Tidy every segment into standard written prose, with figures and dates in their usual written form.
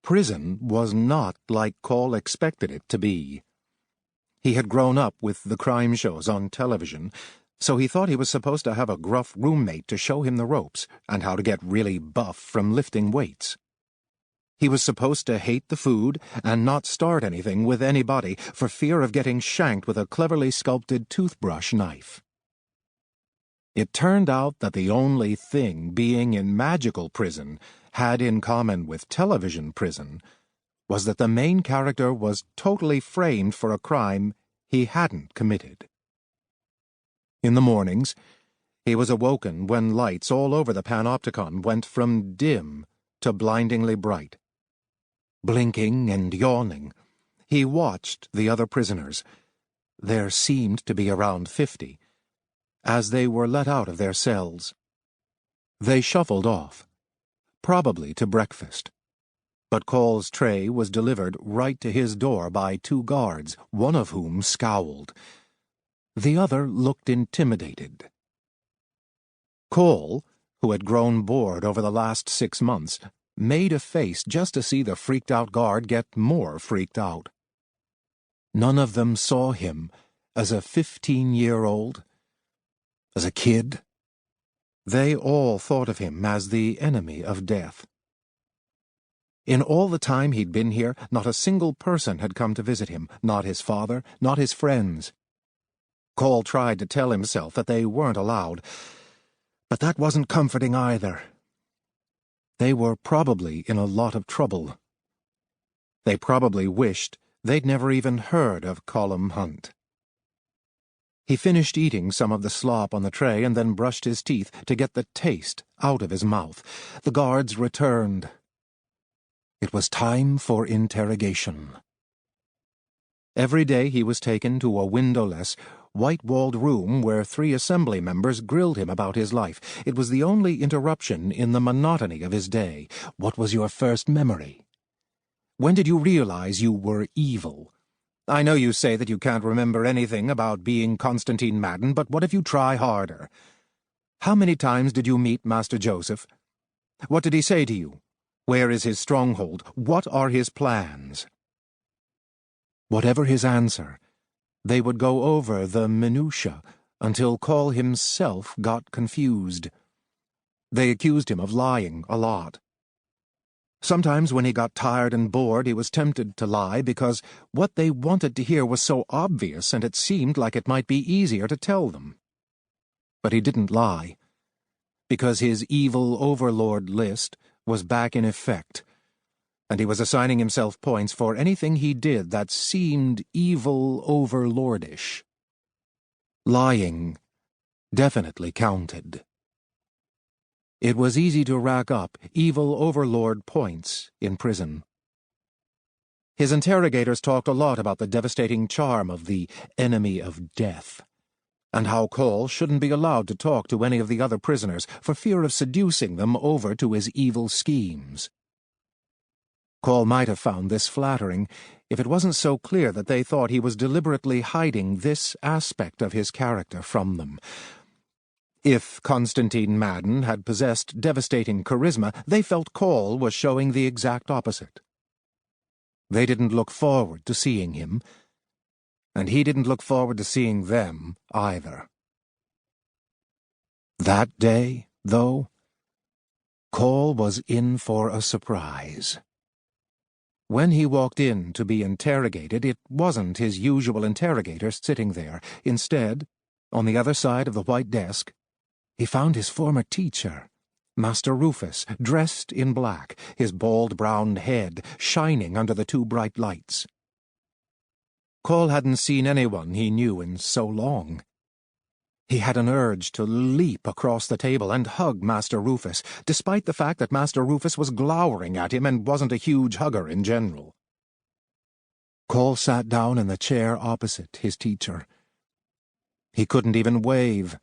Prison was not like Call expected it to be. He had grown up with the crime shows on television, so he thought he was supposed to have a gruff roommate to show him the ropes and how to get really buff from lifting weights. He was supposed to hate the food and not start anything with anybody for fear of getting shanked with a cleverly sculpted toothbrush knife. It turned out that the only thing being in magical prison had in common with television prison was that the main character was totally framed for a crime he hadn't committed. In the mornings, he was awoken when lights all over the panopticon went from dim to blindingly bright. Blinking and yawning, he watched the other prisoners, there seemed to be around 50, as they were let out of their cells. They shuffled off, probably to breakfast, but Call's tray was delivered right to his door by 2 guards, one of whom scowled. The other looked intimidated. Call, who had grown bored over the last 6 months, made a face just to see the freaked-out guard get more freaked out. None of them saw him as a 15-year-old, as a kid. They all thought of him as the enemy of death. In all the time he'd been here, not a single person had come to visit him, not his father, not his friends. Call tried to tell himself that they weren't allowed, but that wasn't comforting either. They were probably in a lot of trouble. They probably wished they'd never even heard of Callum Hunt. He finished eating some of the slop on the tray and then brushed his teeth to get the taste out of his mouth. The guards returned. It was time for interrogation. Every day he was taken to a windowless, white-walled room where 3 assembly members grilled him about his life. It was the only interruption in the monotony of his day. What was your first memory? When did you realize you were evil? I know you say that you can't remember anything about being Constantine Madden, but what if you try harder? How many times did you meet Master Joseph? What did he say to you? Where is his stronghold? What are his plans? Whatever his answer, they would go over the minutiae until Call himself got confused. They accused him of lying a lot. Sometimes when he got tired and bored, he was tempted to lie because what they wanted to hear was so obvious and it seemed like it might be easier to tell them. But he didn't lie, because his evil overlord list was back in effect, and he was assigning himself points for anything he did that seemed evil overlordish. Lying definitely counted. It was easy to rack up evil overlord points in prison. His interrogators talked a lot about the devastating charm of the enemy of death, and how Call shouldn't be allowed to talk to any of the other prisoners for fear of seducing them over to his evil schemes. Call might have found this flattering if it wasn't so clear that they thought he was deliberately hiding this aspect of his character from them. If Constantine Madden had possessed devastating charisma, they felt Call was showing the exact opposite. They didn't look forward to seeing him, and he didn't look forward to seeing them either. That day, though, Call was in for a surprise. When he walked in to be interrogated, it wasn't his usual interrogator sitting there. Instead, on the other side of the white desk, he found his former teacher, Master Rufus, dressed in black, his bald brown head shining under the 2 bright lights. Call hadn't seen anyone he knew in so long. He had an urge to leap across the table and hug Master Rufus, despite the fact that Master Rufus was glowering at him and wasn't a huge hugger in general. Call sat down in the chair opposite his teacher. He couldn't even wave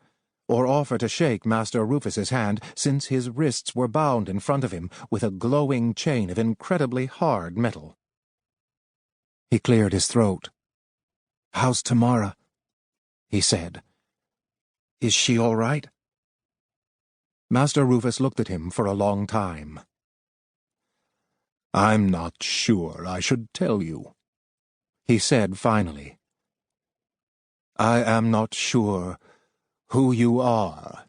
or offer to shake Master Rufus's hand, since his wrists were bound in front of him with a glowing chain of incredibly hard metal. He cleared his throat. "How's Tamara?" he said. "Is she all right?" Master Rufus looked at him for a long time. "I'm not sure I should tell you," he said finally. "I am not sure who you are